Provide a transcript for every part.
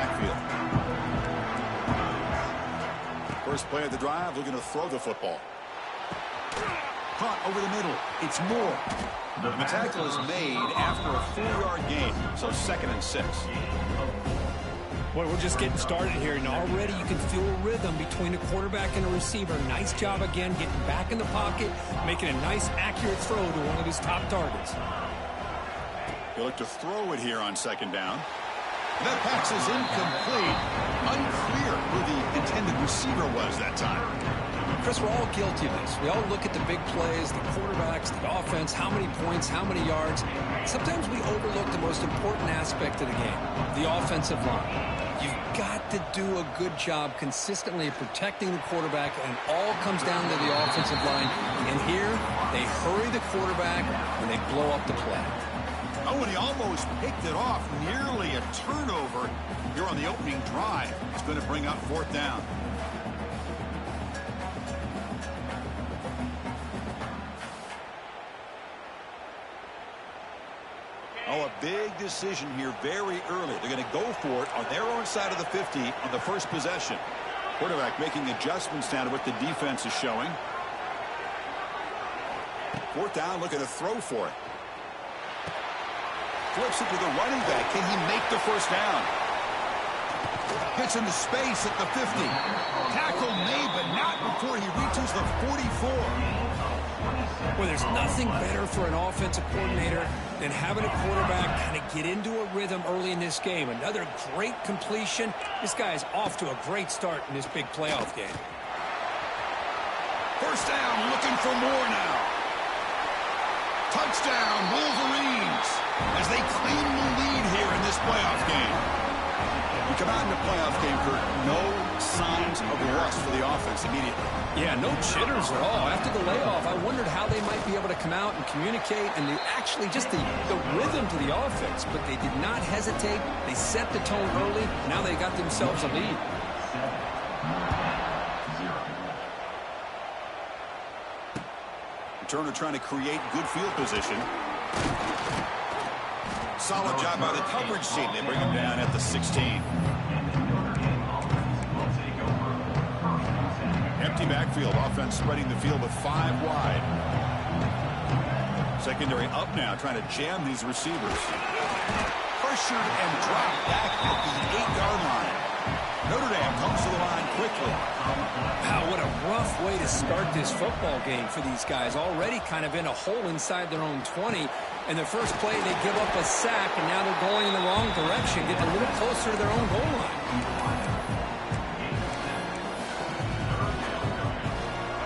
backfield. First play of the drive, looking to throw the football. Caught over the middle. It's Moore. The tackle is made after a 4-yard gain, so 2nd and 6. Boy, we're just getting started here, and already you can feel a rhythm between the quarterback and the receiver. Nice job again getting back in the pocket, making a nice, accurate throw to one of his top targets. He'll look to throw it here on 2nd down. That pass is incomplete. Unclear who the intended receiver was that time. Chris, we're all guilty of this. We all look at the big plays, the quarterbacks, the offense, how many points, how many yards. Sometimes we overlook the most important aspect of the game, the offensive line. You've got to do a good job consistently protecting the quarterback, and it all comes down to the offensive line. And here, they hurry the quarterback and they blow up the play. Oh, and he almost picked it off. Nearly a turnover here on the opening drive. It's going to bring up 4th down. Oh, a big decision here very early. They're going to go for it on their own side of the 50 on the first possession. Quarterback making adjustments down to what the defense is showing. 4th down, looking to throw for it. Flips it to the running back. Can he make the first down? Gets into space at the 50. Tackle made, but not before he reaches the 44. Well, there's nothing better for an offensive coordinator than having a quarterback kind of get into a rhythm early in this game. Another great completion. This guy is off to a great start in this big playoff game. First down, looking for more now. Touchdown, Wolverines, as they claim the lead here in this playoff game. We come out in the playoff game for no signs of rust for the offense immediately. Yeah, no jitters at all. After the layoff, I wondered how they might be able to come out and communicate and actually just the rhythm to the offense. But they did not hesitate. They set the tone early. Now they got themselves a lead. Turner trying to create good field position. Solid job by the coverage team. They bring him down at the 16. Empty backfield. Offense spreading the field with 5 wide. Secondary up now, trying to jam these receivers. Pressured and dropped back at the 8-yard line. Notre Dame comes to the line quickly. Wow, what a rough way to start this football game for these guys. Already kind of in a hole inside their own 20. And the first play, they give up a sack, and now they're going in the wrong direction, getting a little closer to their own goal line.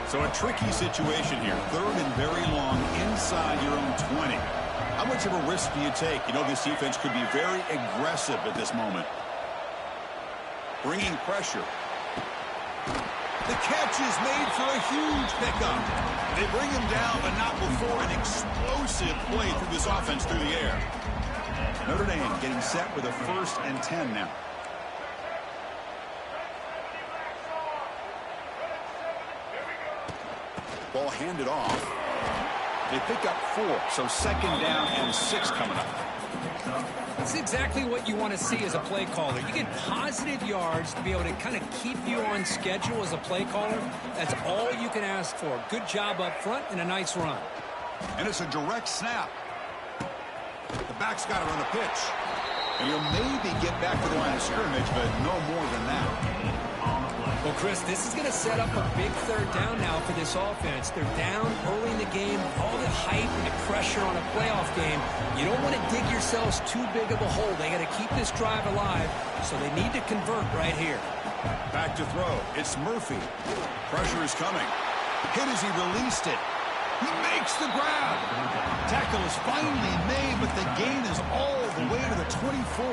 So a tricky situation here. 3rd and very long inside your own 20. How much of a risk do you take? You know, this defense could be very aggressive at this moment. Bringing pressure. The catch is made for a huge pickup. They bring him down, but not before an explosive play through this offense through the air. Notre Dame getting set with a 1st and 10 now. Ball handed off. They pick up 4, so 2nd down and 6 coming up. That's exactly what you want to see as a play caller. You get positive yards to be able to kind of keep you on schedule as a play caller. That's all you can ask for. Good job up front and a nice run. And it's a direct snap. The back's got to run the pitch. And you'll maybe get back to the line of scrimmage, but no more than that. Well, Chris, this is going to set up a big 3rd down now for this offense. They're down early in the game. All the hype and the pressure on a playoff game. You don't want to dig yourselves too big of a hole. They got to keep this drive alive, so they need to convert right here. Back to throw. It's Murphy. Pressure is coming. Hit as he released it. He makes the grab. Tackle is finally made, but the gain is all the way to the 24.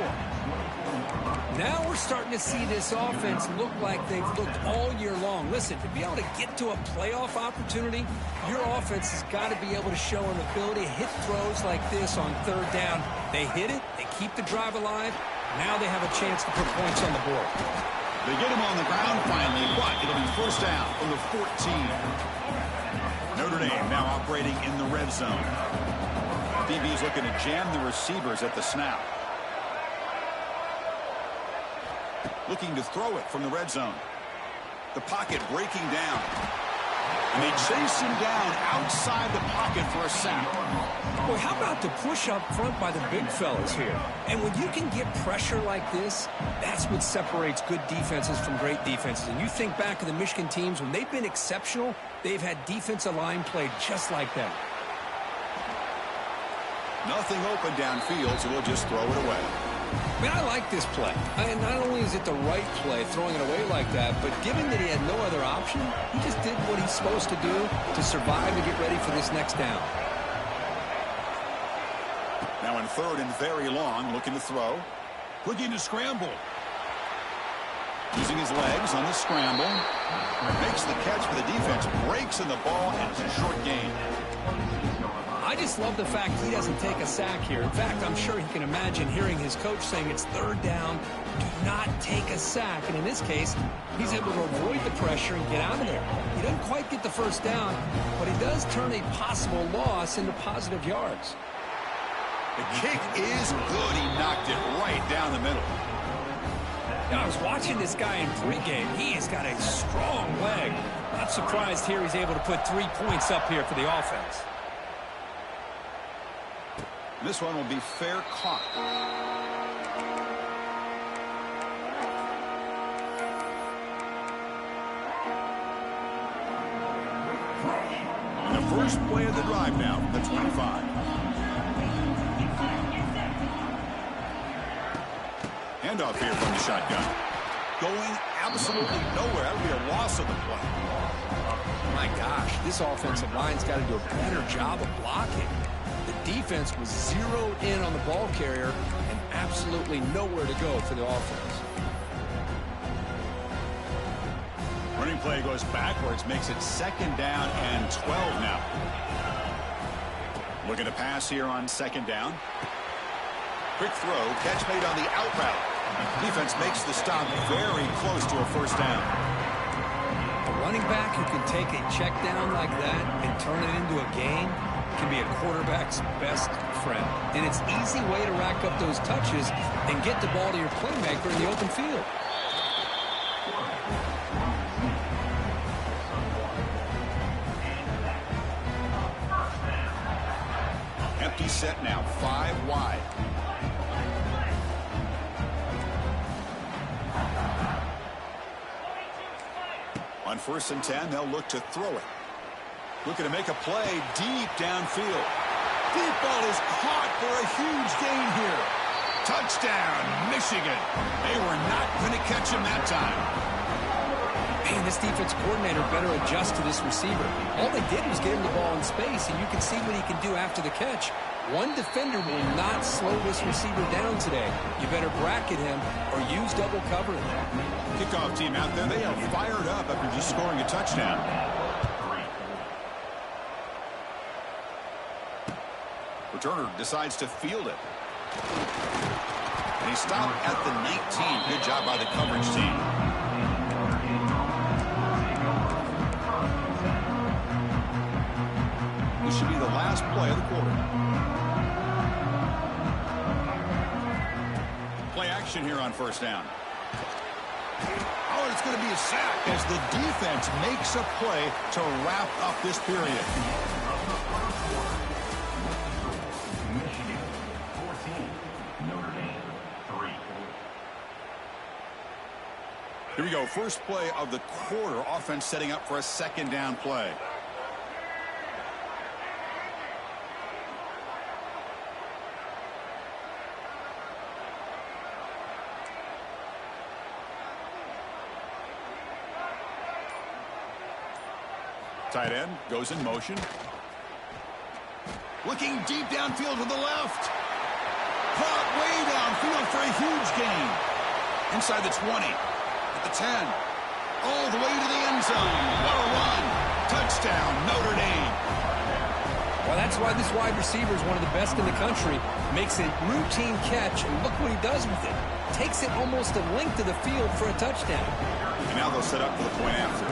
Now we're starting to see this offense look like they've looked all year long. Listen, to be able to get to a playoff opportunity, your offense has got to be able to show an ability to hit throws like this on 3rd down. They hit it, they keep the drive alive. Now they have a chance to put points on the board. They get him on the ground finally, but it'll be 1st down from the 14. Notre Dame now operating in the red zone. DB's looking to jam the receivers at the snap. Looking to throw it from the red zone. The pocket breaking down. And they chase him down outside the pocket for a sack. Boy, how about the push up front by the big fellas here? And when you can get pressure like this, that's what separates good defenses from great defenses. And you think back to the Michigan teams, when they've been exceptional, they've had defensive line played just like that. Nothing open downfield, so we'll just throw it away. I mean, I like this play. And not only is it the right play, throwing it away like that, but given that he had no other option, he just did what he's supposed to do to survive and get ready for this next down. Now in third and very long, looking to throw. Looking to scramble. Using his legs on the scramble. Makes the catch for the defense. Breaks in the ball, and it's a short gain. I just love the fact he doesn't take a sack here. In fact, I'm sure he can imagine hearing his coach saying it's third down, do not take a sack. And in this case, he's able to avoid the pressure and get out of there. He doesn't quite get the first down, but he does turn a possible loss into positive yards. The kick is good. He knocked it right down the middle. I was watching this guy in pregame. He has got a strong leg. Not surprised here he's able to put 3 points up here for the offense. This one will be fair caught. And the first play of the drive now from the 25. Handoff here from the shotgun. Going absolutely nowhere. That would be a loss of the play. My gosh, this offensive line's got to do a better job of blocking. The defense was zeroed in on the ball carrier and absolutely nowhere to go for the offense. Running play goes backwards, makes it second down and 12 now. Looking to pass here on second down. Quick throw, catch made on the out route. Defense makes the stop very close to a first down. A running back who can take a check down like that and turn it into a gain can be a quarterback's best friend. And it's an easy way to rack up those touches and get the ball to your playmaker in the open field. Empty set now, 5 wide. On 1st and 10, they'll look to throw it. Looking to make a play deep downfield. Deep ball is caught for a huge gain here. Touchdown, Michigan. They were not going to catch him that time. Man, this defense coordinator better adjust to this receiver. All they did was get him the ball in space, and you can see what he can do after the catch. One defender will not slow this receiver down today. You better bracket him or use double covering. Kickoff team out there, they are fired up after just scoring a touchdown. Returner decides to field it. And he stopped at the 19. Good job by the coverage team. This should be the last play of the quarter. Play action here on 1st down. Oh, and it's going to be a sack as the defense makes a play to wrap up this period. Here we go, first play of the quarter. Offense setting up for a second down play. Tight end goes in motion. Looking deep downfield to the left. Caught way downfield for a huge gain. Inside the 20. At the 10. All the way to the end zone. What a run. Touchdown, Notre Dame. Well, that's why this wide receiver is one of the best in the country. Makes a routine catch, and look what he does with it. Takes it almost a length of the field for a touchdown. And now they'll set up for the point after.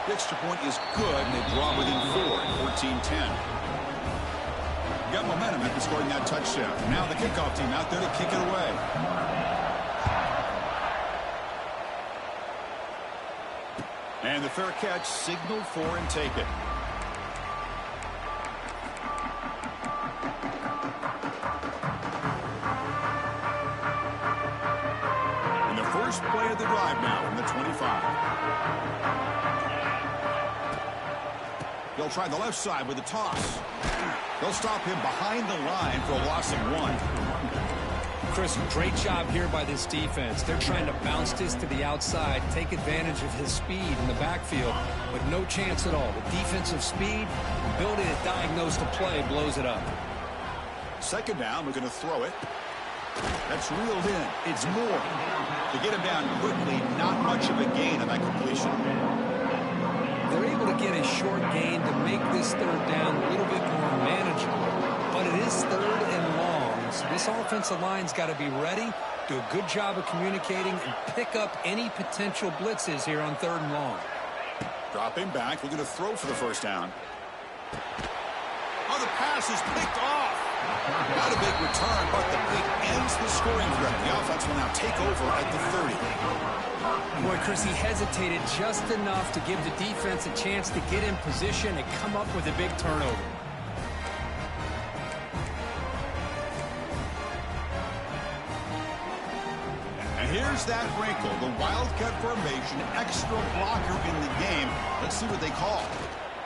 The extra point is good, and they draw within 4 at 14-10. Got momentum after scoring that touchdown. Now the kickoff team out there to kick it away. And the fair catch signaled for and taken. And the first play of the drive now from the 25. He'll try the left side with a toss. They'll stop him behind the line for a loss of 1. Chris, great job here by this defense. They're trying to bounce this to the outside, take advantage of his speed in the backfield, but no chance at all. The defensive speed, ability to diagnose the play, blows it up. Second down, we're going to throw it. That's reeled in. It's Moore. To get him down quickly, not much of a gain on that completion. They're able to get a short gain to make this third down a little bit more manageable, but it is third and long. So this offensive line's got to be ready, do a good job of communicating, and pick up any potential blitzes here on third and long. Dropping back, we're going to throw for the first down. Oh, the pass is picked off. Not a big return, but the pick ends the scoring threat. The offense will now take over at the 30. Boy, Chris, he hesitated just enough to give the defense a chance to get in position and come up with a big turnover. And here's that wrinkle, the Wildcat formation, extra blocker in the game. Let's see what they call.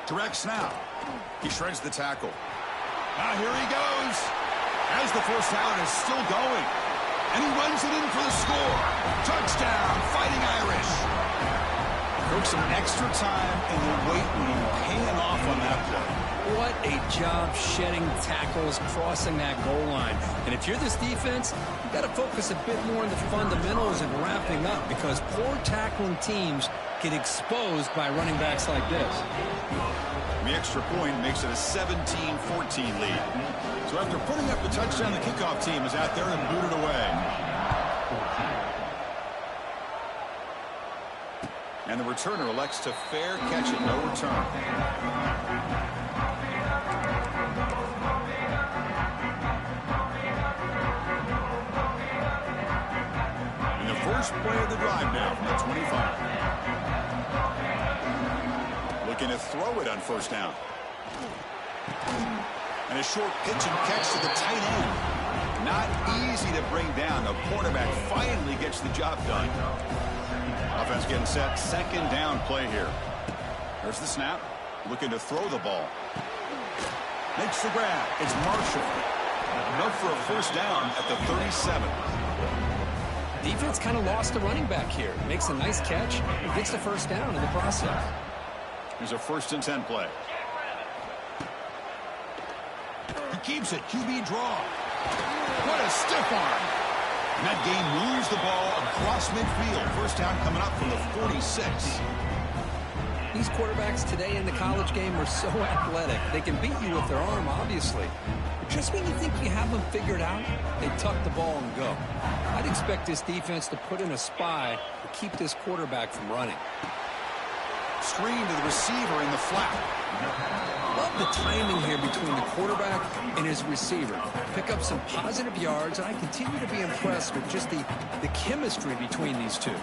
Direct snap. He shreds the tackle. Now here he goes. As the first down is still going. And he runs it in for the score. Touchdown, Fighting Irish. Took some extra time in the weight room, paying off on that play. What a job shedding tackles, crossing that goal line. And if you're this defense, you've got to focus a bit more on the fundamentals and wrapping up, because poor tackling teams get exposed by running backs like this. The extra point makes it a 17-14 lead. So after putting up the touchdown, the kickoff team is out there and booted away. And the returner elects to fair catch it, no return. And the first play of the drive now from the 25. Looking to throw it on first down. And a short pitch and catch to the tight end. Not easy to bring down. The quarterback finally gets the job done. Offense getting set. Second down play here. There's the snap. Looking to throw the ball. Makes the grab. It's Marshall. Enough for a first down at the 37. Defense kind of lost the running back here. Makes a nice catch and gets the first down in the process. Here's a 1st and 10 play. He keeps it. QB draw. What a stiff arm. And that game moves the ball across midfield. First down coming up from the 46. These quarterbacks today in the college game are so athletic. They can beat you with their arm, obviously. But just when you think you have them figured out, they tuck the ball and go. I'd expect this defense to put in a spy to keep this quarterback from running. Screen to the receiver in the flat. Love the timing here between the quarterback and his receiver. Pick up some positive yards, and I continue to be impressed with just the chemistry between these two.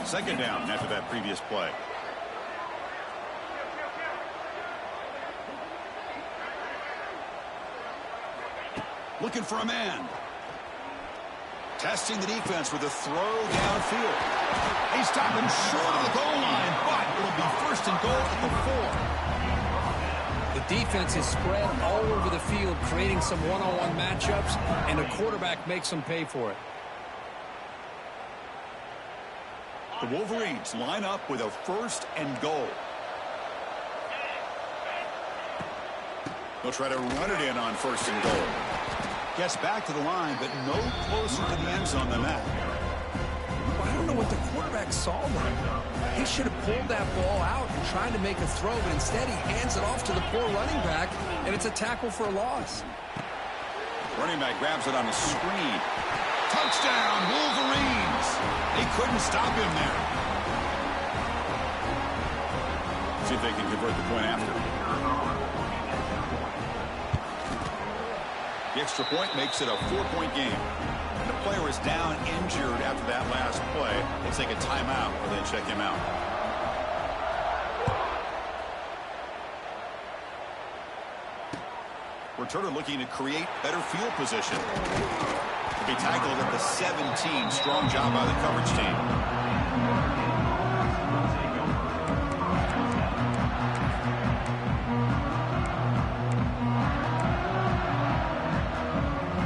Second down after that previous play. Looking for a man. Testing the defense with a throw downfield. They stop him short of the goal line, but it'll be 1st and goal at the 4. The defense is spread all over the field, creating some one-on-one matchups, and the quarterback makes them pay for it. The Wolverines line up with a 1st and goal. They'll try to run it in on 1st and goal. Gets back to the line, but no closer to the end zone than that. Well, I don't know what the quarterback saw there. He should have pulled that ball out and tried to make a throw, but instead he hands it off to the poor running back, and it's a tackle for a loss. Running back grabs it on the screen. Touchdown, Wolverines! They couldn't stop him there. See if they can convert the point after. The extra point makes it a 4-point game. And the player is down injured after that last play. They'll take a timeout and then check him out. Returner looking to create better field position. To be tackled at the 17. Strong job by the coverage team.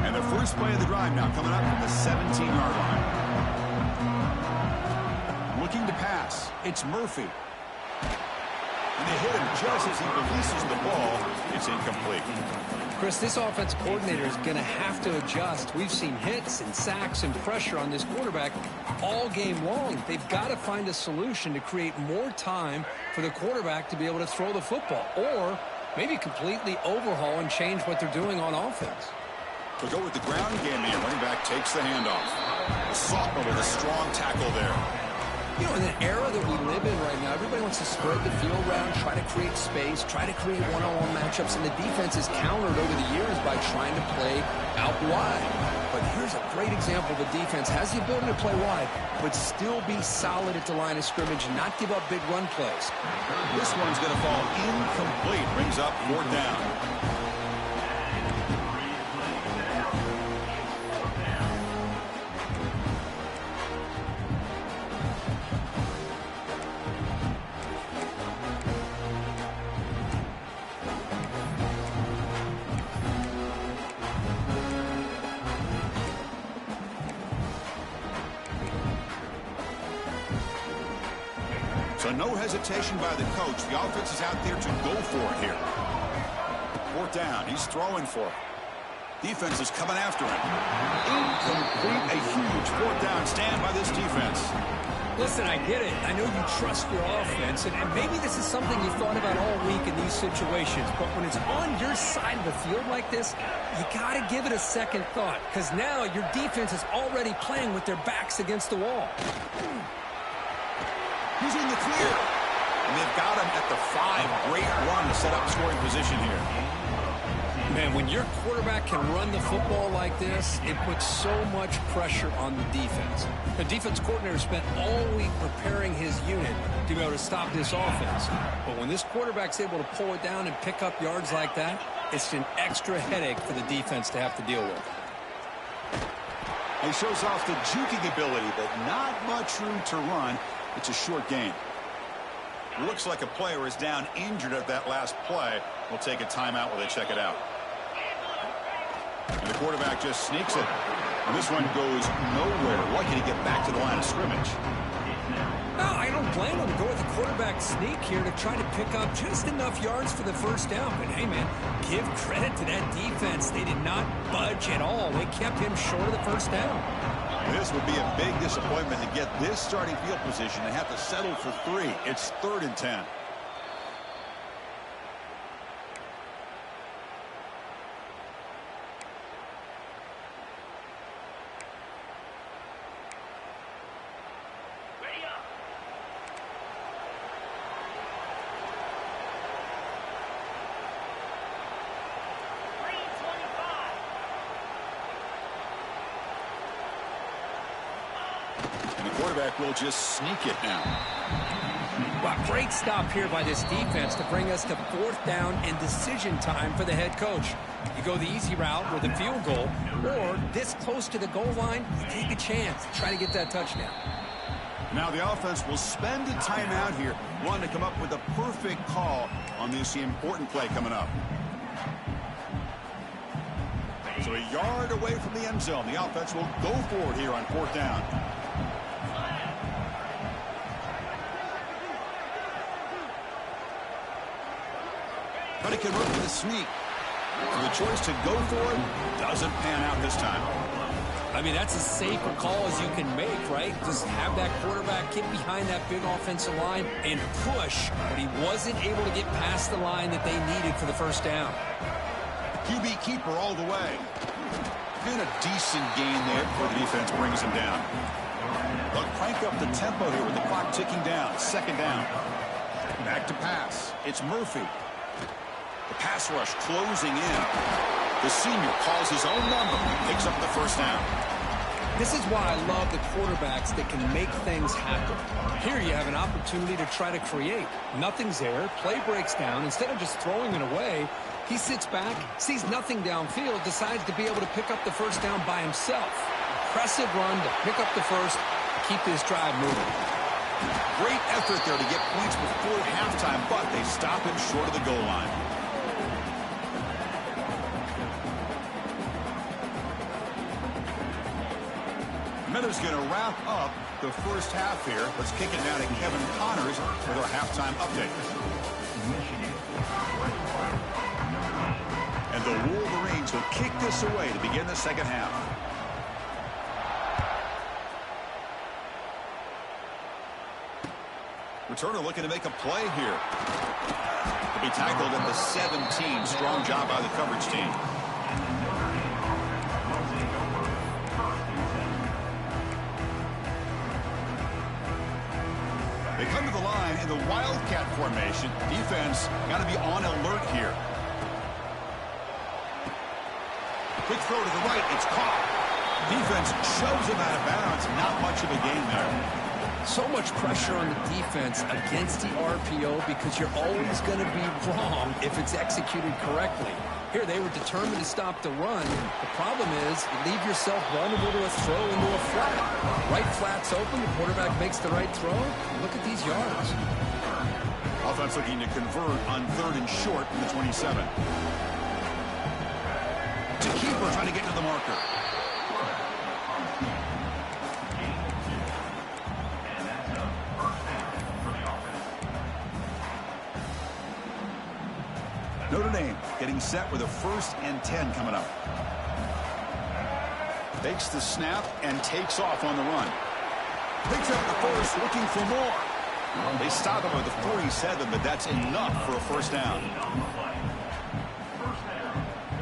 And the first play of the drive now coming up from the 17-yard line. Looking to pass. It's Murphy. And they hit him just as he releases the ball. It's incomplete. Chris, this offense coordinator is going to have to adjust. We've seen hits and sacks and pressure on this quarterback all game long. They've got to find a solution to create more time for the quarterback to be able to throw the football, or maybe completely overhaul and change what they're doing on offense. We'll go with the ground game here. Running back takes the handoff. The sophomore with a strong tackle there. You know, in the era that we live in right now, everybody wants to spread the field around, try to create space, try to create one-on-one matchups, and the defense is countered over the years by trying to play out wide. But here's a great example. The defense has the ability to play wide, but still be solid at the line of scrimmage and not give up big run plays. This one's going to fall incomplete. Brings up 4th down. So no hesitation by the coach. The offense is out there to go for it here. 4th down. He's throwing for it. Defense is coming after him. Incomplete. A huge 4th down stand by this defense. Listen, I get it. I know you trust your offense, and maybe this is something you thought about all week in these situations, but when it's on your side of the field like this, you got to give it a second thought, because now your defense is already playing with their backs against the wall. He's in the clear. And they've got him at the 5. Great run to set up scoring position here. Man, when your quarterback can run the football like this, it puts so much pressure on the defense. The defense coordinator spent all week preparing his unit to be able to stop this offense. But when this quarterback's able to pull it down and pick up yards like that, it's an extra headache for the defense to have to deal with. He shows off the juking ability, but not much room to run. It's a short game. Looks like a player is down injured at that last play. We'll take a timeout while they check it out. And the quarterback just sneaks it. And this one goes nowhere. Lucky to get back to the line of scrimmage. No, I don't blame him to go with the quarterback sneak here to try to pick up just enough yards for the first down. But, hey, man, give credit to that defense. They did not budge at all. They kept him short of the first down. This would be a big disappointment to get this starting field position. They have to settle for 3. It's 3rd and 10. And the quarterback will just sneak it now. Wow, great stop here by this defense to bring us to 4th down and decision time for the head coach. You go the easy route with a field goal, or this close to the goal line, you take a chance to try to get that touchdown. Now the offense will spend a timeout here, wanting to come up with a perfect call on this important play coming up. So a yard away from the end zone. The offense will go forward here on 4th down. But he can run with a sneak. So the choice to go for it doesn't pan out this time. I mean, that's as safe a call as you can make, right? Just have that quarterback get behind that big offensive line and push, but he wasn't able to get past the line that they needed for the first down. QB keeper all the way. And a decent gain there before the defense brings him down. They'll crank up the tempo here with the clock ticking down. 2nd down. Back to pass. It's Murphy. The pass rush closing in. The senior calls his own number. Picks up the first down. This is why I love the quarterbacks that can make things happen. Here you have an opportunity to try to create. Nothing's there. Play breaks down. Instead of just throwing it away, He sits back, sees nothing downfield, decides to be able to pick up the first down by himself. Impressive run to pick up the first, keep this drive moving. Great effort there to get points before halftime, but they stop him short of the goal line. Miller's going to wrap up the first half here. Let's kick it now to Kevin Connors with our halftime update. And the Wolverines will kick this away to begin the second half. Returner looking to make a play here. To be tackled at the 17. Strong job by the coverage team. They come to the line in the Wildcat formation. Defense got to be on alert here. Quick throw to the right. It's caught. Defense shoves him out of bounds. Not much of a gain there. So much pressure on the defense against the RPO because you're always going to be wrong if it's executed correctly. Here, they were determined to stop the run. The problem is you leave yourself vulnerable to a throw into a flat. Right flat's open. The quarterback makes the right throw. Look at these yards. Offense looking to convert on 3rd and short from the 27. To keeper trying to get to the marker. Notre Dame getting set with a 1st and 10 coming up. Takes the snap and takes off on the run. Picks up the first, looking for more. They stop him at the 47, but that's enough for a first down.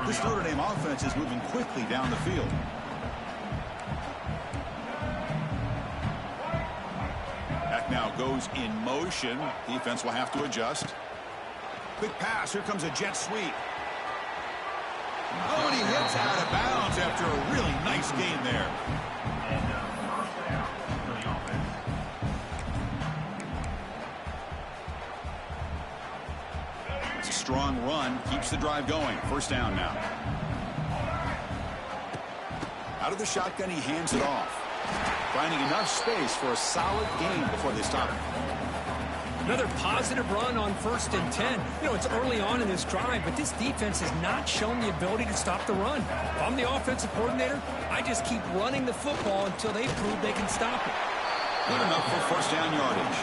This Notre Dame offense is moving quickly down the field. Back now goes in motion. Defense will have to adjust. Quick pass. Here comes a jet sweep. Oh, and he hits out of bounds after a really nice gain there. It's a strong run. Keeps the drive going. First down now. Out of the shotgun, he hands it off. Finding enough space for a solid gain before they stop him. Another positive run on 1st and 10. You know, it's early on in this drive, but this defense has not shown the ability to stop the run. If I'm the offensive coordinator, I just keep running the football until they prove they can stop it. Good enough for first down yardage.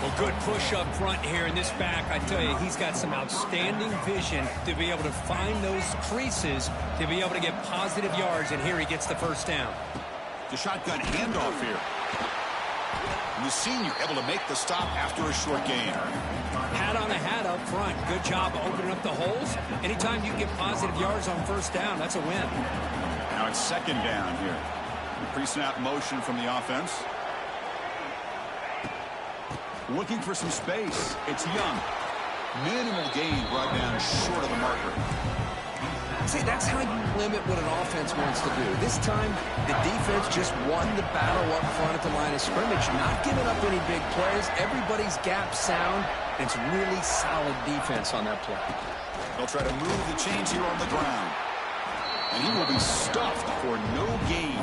Well, good push up front here in this back. I tell you, he's got some outstanding vision to be able to find those creases to be able to get positive yards, and here he gets the first down. The shotgun handoff here. And the senior able to make the stop after a short gain. Hat on a hat up front. Good job opening up the holes. Anytime you can get positive yards on first down, that's a win. Now it's second down here. Pre-snap motion from the offense. Looking for some space. It's Young. Minimal gain brought down short of the marker. See, that's how you limit what an offense wants to do. This time, the defense just won the battle up front at the line of scrimmage, not giving up any big plays. Everybody's gap sound. It's really solid defense on that play. They'll try to move the chains here on the ground. And he will be stuffed for no gain.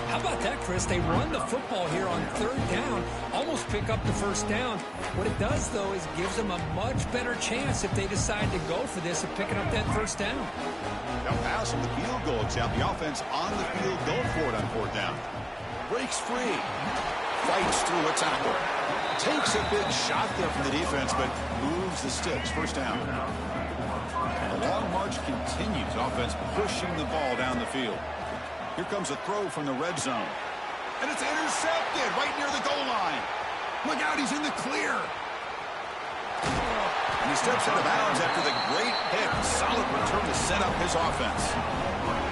How about that, Chris? They run the football here on 3rd down, almost pick up the first down. What it does, though, is gives them a much better chance if they decide to go for this of picking up that first down. They'll pass on the field goal attempt. The offense on the field, go for it on 4th down. Breaks free. Fights through a tackle. Takes a big shot there from the defense, but moves the sticks. First down. And the long march continues. Offense pushing the ball down the field. Here comes a throw from the red zone. And it's intercepted right near the goal line. Look out, he's in the clear. And he steps out of bounds after the great pick. Solid return to set up his offense.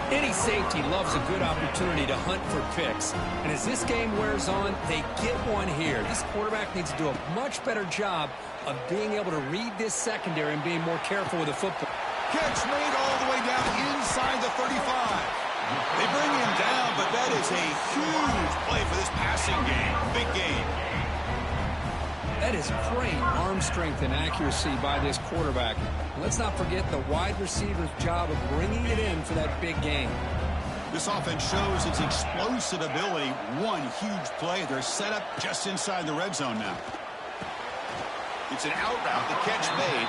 Any safety loves a good opportunity to hunt for picks. And as this game wears on, they get one here. This quarterback needs to do a much better job of being able to read this secondary and being more careful with the football. Catch made all the way down inside the 35. They bring him down, but that is a huge play for this passing game. Big game. That is great arm strength and accuracy by this quarterback. And let's not forget the wide receiver's job of bringing it in for that big game. This offense shows its explosive ability. One huge play. They're set up just inside the red zone now. It's an out route. The catch made.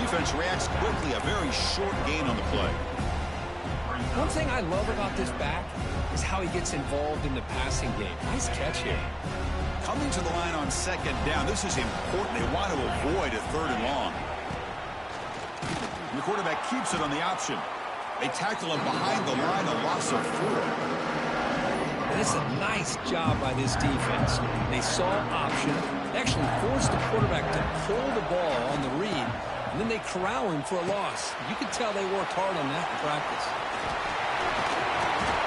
Defense reacts quickly. A very short gain on the play. One thing I love about this back is how he gets involved in the passing game. Nice catch here. Coming to the line on second down. This is important. They want to avoid a third and long. The quarterback keeps it on the option. They tackle him behind the line, a loss of 4. And it's a nice job by this defense. They saw option. They actually forced the quarterback to pull the ball on the read, and then they corral him for a loss. You could tell they worked hard on that in practice.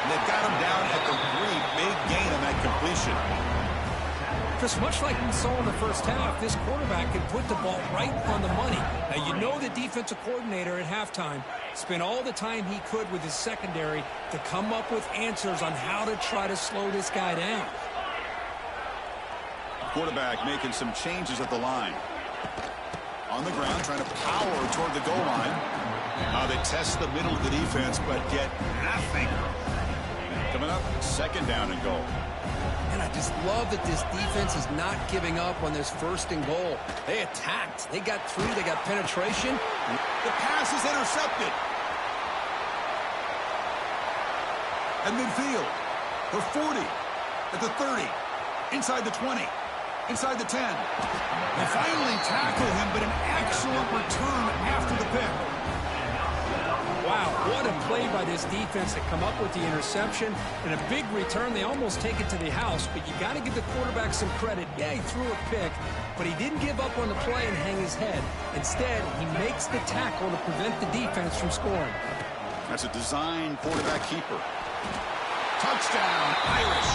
And they've got him down at the 3. Big gain on that completion. Just much like we saw in the first half, this quarterback can put the ball right on the money. Now, you know the defensive coordinator at halftime spent all the time he could with his secondary to come up with answers on how to try to slow this guy down. Quarterback making some changes at the line. On the ground, trying to power toward the goal line. They test the middle of the defense, but get nothing. Coming up, second down and goal. And I just love that this defense is not giving up on this first and goal. They attacked. They got through. They got penetration. The pass is intercepted. At midfield. The 40. At the 30. Inside the 20. Inside the 10. They finally tackle him, but an excellent return after the pick. Wow, what a play by this defense to come up with the interception and a big return. They almost take it to the house, but you got to give the quarterback some credit. Yeah, he threw a pick, but he didn't give up on the play and hang his head. Instead, he makes the tackle to prevent the defense from scoring. That's a design quarterback keeper. Touchdown, Irish.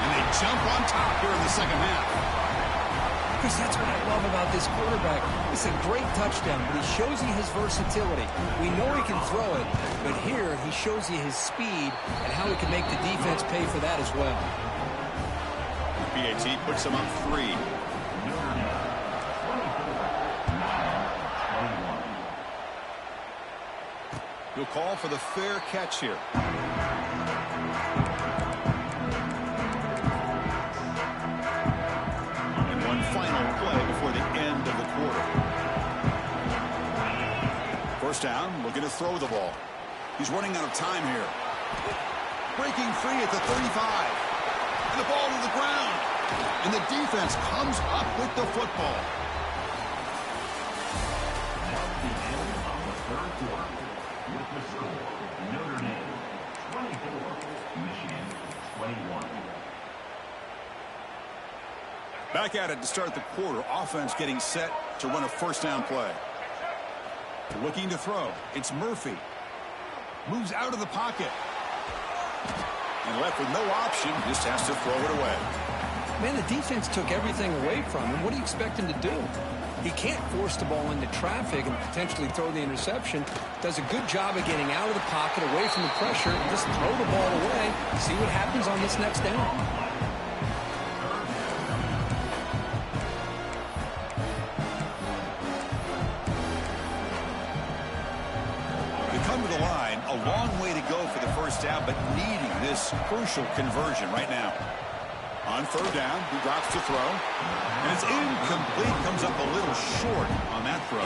And they jump on top here in the second half. Because that's what I love about this quarterback. It's a great touchdown, but he shows you his versatility. We know he can throw it, but here he shows you his speed and how he can make the defense pay for that as well. PAT puts him up 3. He'll call for the fair catch here. Final play before the end of the quarter. First down, looking to throw the ball. He's running out of time here. Breaking free at the 35. And the ball to the ground. And the defense comes up with the football. That's the end of the third quarter. With the score, Notre Dame 24, Michigan 21. Back at it to start the quarter. Offense getting set to run a first down play. Looking to throw. It's Murphy. Moves out of the pocket. And left with no option. Just has to throw it away. Man, the defense took everything away from him. What do you expect him to do? He can't force the ball into traffic and potentially throw the interception. Does a good job of getting out of the pocket, away from the pressure, and just throw the ball away. See what happens on this next down. A long way to go for the first down, but needing this crucial conversion right now. On third down, he drops to throw. And it's incomplete. Comes up a little short on that throw.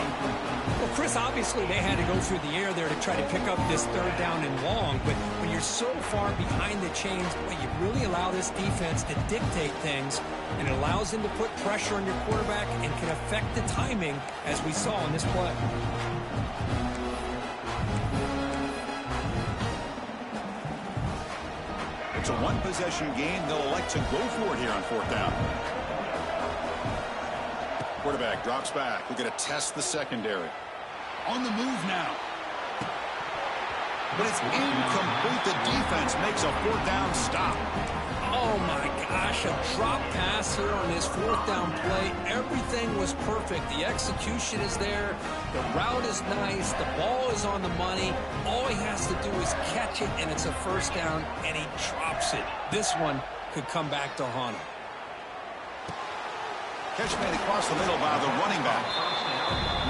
Well, Chris, obviously they had to go through the air there to try to pick up this third down and long. But when you're so far behind the chains, boy, you really allow this defense to dictate things. And it allows them to put pressure on your quarterback and can affect the timing, as we saw in this play. It's a one-possession game. They'll elect to go for it here on fourth down. Quarterback drops back. We're going to test the secondary. On the move now. But it's incomplete. The defense makes a fourth down stop. Oh, my gosh, a drop pass here on this fourth down play. Everything was perfect. The execution is there. The route is nice. The ball is on the money. All he has to do is catch it, and it's a first down, and he drops it. This one could come back to haunt him. Catch made across the middle by the running back.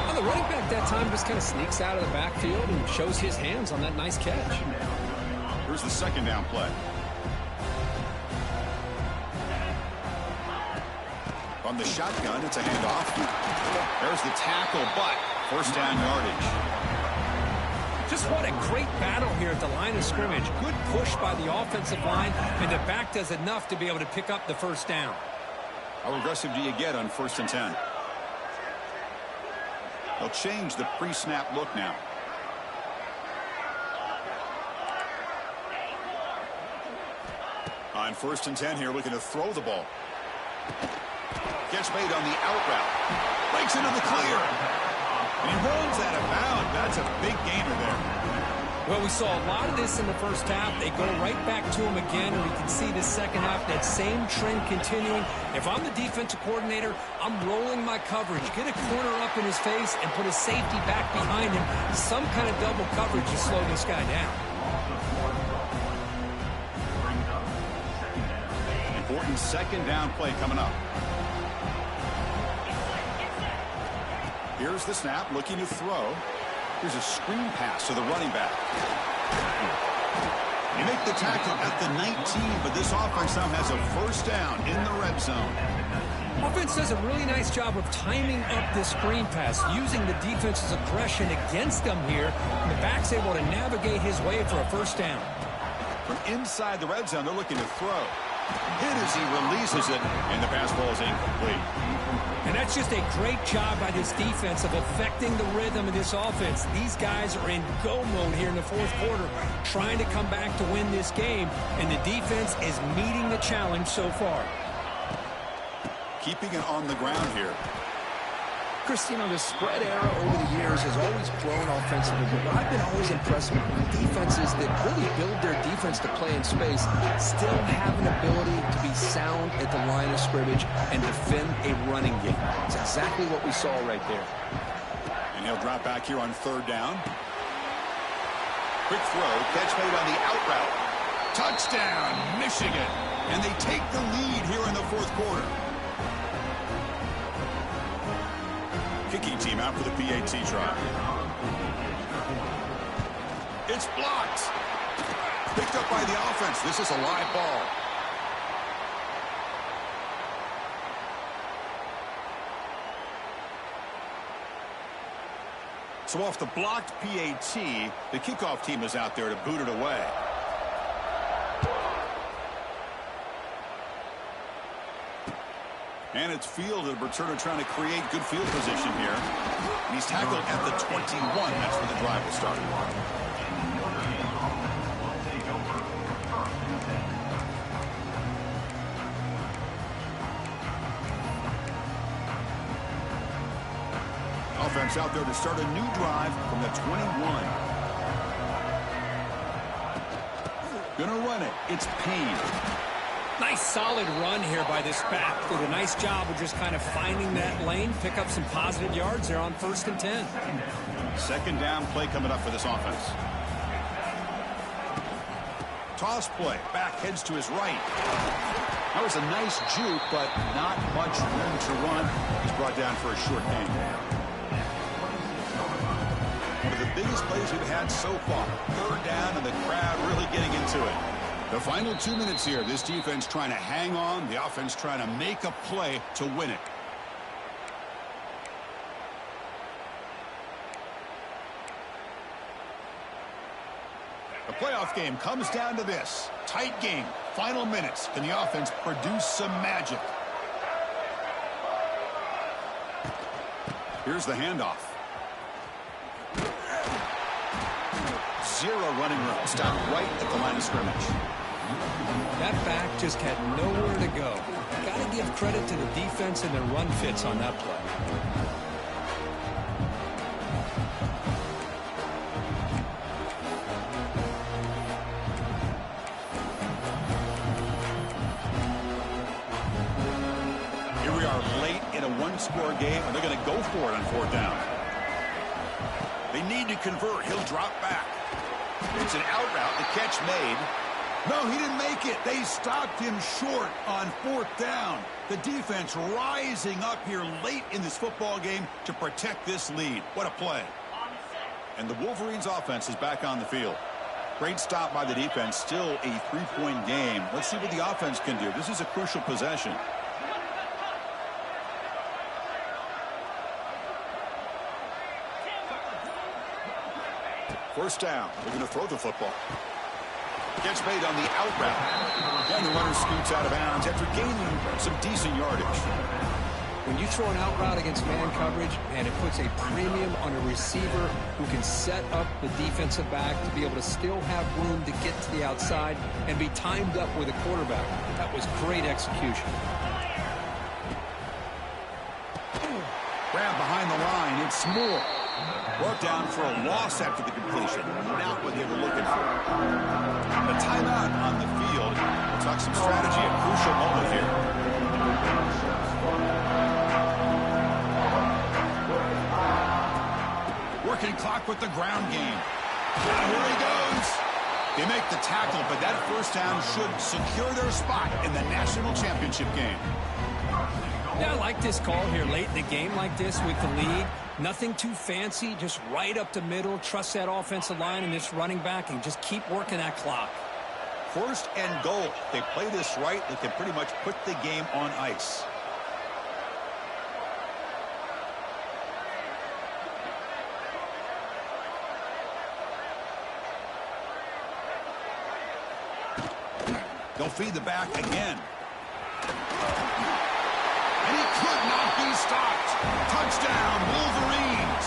Well, the running back that time just kind of sneaks out of the backfield and shows his hands on that nice catch. Here's the second down play. From the shotgun, it's a handoff. There's the tackle, but first down yardage. Just what a great battle here at the line of scrimmage. Good push by the offensive line, and the back does enough to be able to pick up the first down. How aggressive do you get on 1st and 10? They'll change the pre-snap look now. On 1st and 10 here, looking to throw the ball. Catch made on the out route. Breaks into the clear. And he rolls that about. That's a big gainer there. Well, we saw a lot of this in the first half. They go right back to him again, and we can see the second half, that same trend continuing. If I'm the defensive coordinator, I'm rolling my coverage. Get a corner up in his face and put a safety back behind him. Some kind of double coverage to slow this guy down. Important second down play coming up. Here's the snap, looking to throw. Here's a screen pass to the running back. You make the tackle at the 19, but this offense now has a first down in the red zone. Offense does a really nice job of timing up this screen pass, using the defense's aggression against them here, and the back's able to navigate his way for a first down. From inside the red zone, they're looking to throw. Hit as he releases it, and the pass ball is incomplete. And that's just a great job by this defense of affecting the rhythm of this offense. These guys are in go mode here in the fourth quarter, trying to come back to win this game, and the defense is meeting the challenge so far. Keeping it on the ground here. Chris, you know, the spread era over the years has always grown offensively, but what I've been always impressed with defenses that really build their defense to play in space still have an ability to be sound at the line of scrimmage and defend a running game. It's exactly what we saw right there. And he'll drop back here on 3rd down. Quick throw, catch made on the out route. Touchdown, Michigan. And they take the lead here in the fourth quarter. Kicking team out for the PAT try. It's blocked. Picked up by the offense. This is a live ball. So off the blocked PAT, the kickoff team is out there to boot it away. And it's fielded. Returner trying to create good field position here. And he's tackled at the 21. That's where the drive will start. Offense out there to start a new drive from the 21. Gonna run it. It's Payne. Nice solid run here by this back. Did a nice job of just kind of finding that lane, pick up some positive yards there on 1st and 10. Second down play coming up for this offense. Toss play. Back heads to his right. That was a nice juke, but not much room to run. He's brought down for a short gain. One of the biggest plays we've had so far. 3rd down, and the crowd really getting into it. The final 2 minutes here. This defense trying to hang on. The offense trying to make a play to win it. The playoff game comes down to this. Tight game. Final minutes. Can the offense produce some magic? Here's the handoff. Zero running room. Stop right at the line of scrimmage. That back just had nowhere to go. Got to give credit to the defense and their run fits on that play. Here we are late in a one-score game, and they're going to go for it on 4th down. They need to convert. He'll drop back. It's an out route. The catch made. No, he didn't make it. They stopped him short on 4th down. The defense rising up here late in this football game to protect this lead. What a play. And the Wolverines offense is back on the field. Great stop by the defense. Still a 3-point game. Let's see what the offense can do. This is a crucial possession. First down. They're going to throw the football. Gets made on the out route. And the runner scoots out of bounds after gaining some decent yardage. When you throw an out route against man coverage, man, it puts a premium on a receiver who can set up the defensive back to be able to still have room to get to the outside and be timed up with a quarterback. That was great execution. Grab behind the line. It's Moore. Brought down for a loss after the completion. Not what they were looking for. The timeout on the field. We'll talk some strategy. A crucial moment here. Working clock with the ground game. Now here he goes. They make the tackle, but that first down should secure their spot in the national championship game. Yeah, I like this call here late in the game like this with the lead. Nothing too fancy, just right up the middle. Trust that offensive line and this running back and just keep working that clock. 1st and goal. If they play this right, they can pretty much put the game on ice. They'll feed the back again. And he could not be stopped. Touchdown, Wolverines.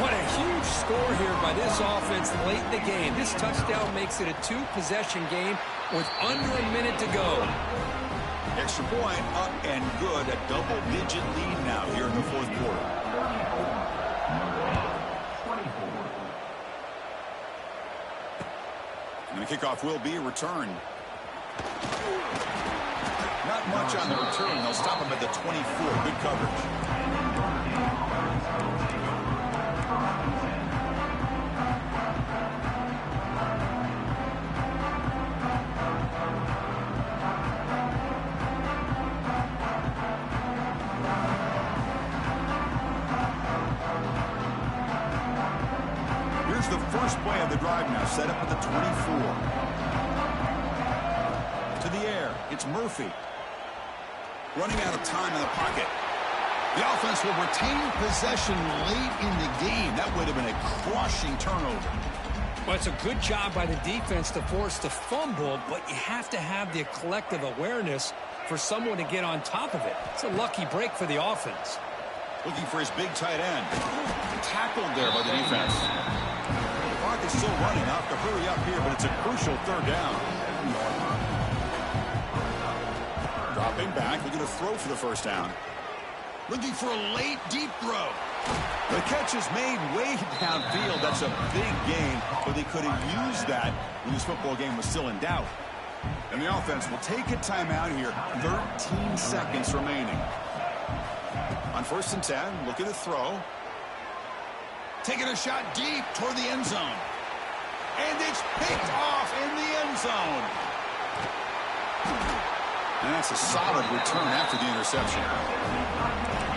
What a huge score here by this offense late in the game. This touchdown makes it a 2-possession game with under a minute to go. Extra point up and good. A double-digit lead now here in the 4th quarter. And the kickoff will be returned. Not much on the return. They'll stop him at the 24. Good coverage. Here's the first play of the drive now, set up at the 24. To the air, it's Murphy. Running out of time in the pocket. The offense will retain possession late in the game. That would have been a crushing turnover. Well, it's a good job by the defense to force the fumble, but you have to have the collective awareness for someone to get on top of it. It's a lucky break for the offense. Looking for his big tight end. Tackled there by the defense. The clock is still running. I'll have to hurry up here, but it's a crucial 3rd down. Dropping back, looking to throw for the first down. Looking for a late deep throw. The catch is made way downfield. That's a big gain, but they could have used that when this football game was still in doubt. And the offense will take a timeout here. 13 seconds remaining. On 1st and 10, looking to throw. Taking a shot deep toward the end zone. And it's picked off in the end zone. And that's a solid return after the interception.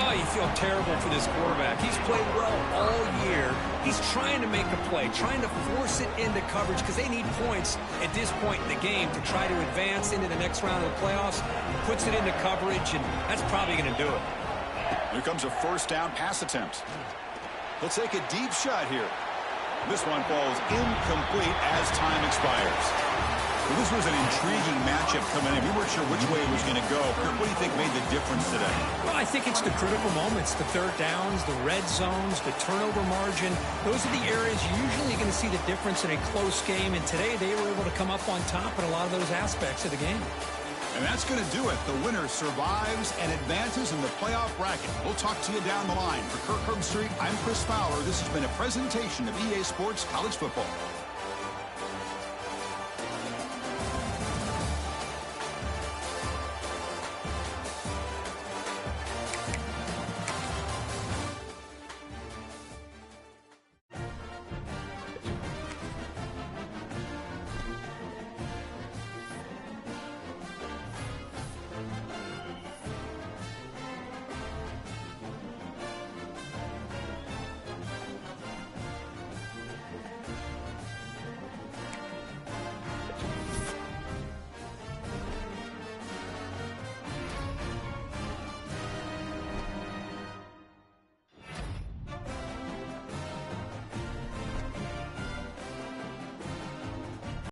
Oh, you feel terrible for this quarterback. He's played well all year. He's trying to make a play, trying to force it into coverage because they need points at this point in the game to try to advance into the next round of the playoffs. Puts it into coverage, and that's probably going to do it. Here comes a first down pass attempt. He'll take a deep shot here. This one falls incomplete as time expires. Well, this was an intriguing matchup coming in. We weren't sure which way it was going to go. Kirk, what do you think made the difference today? Well, I think it's the critical moments, the 3rd downs, the red zones, the turnover margin. Those are the areas you're usually going to see the difference in a close game. And today they were able to come up on top in a lot of those aspects of the game. And that's going to do it. The winner survives and advances in the playoff bracket. We'll talk to you down the line. For Kirk Herbstreit, I'm Chris Fowler. This has been a presentation of EA Sports College Football.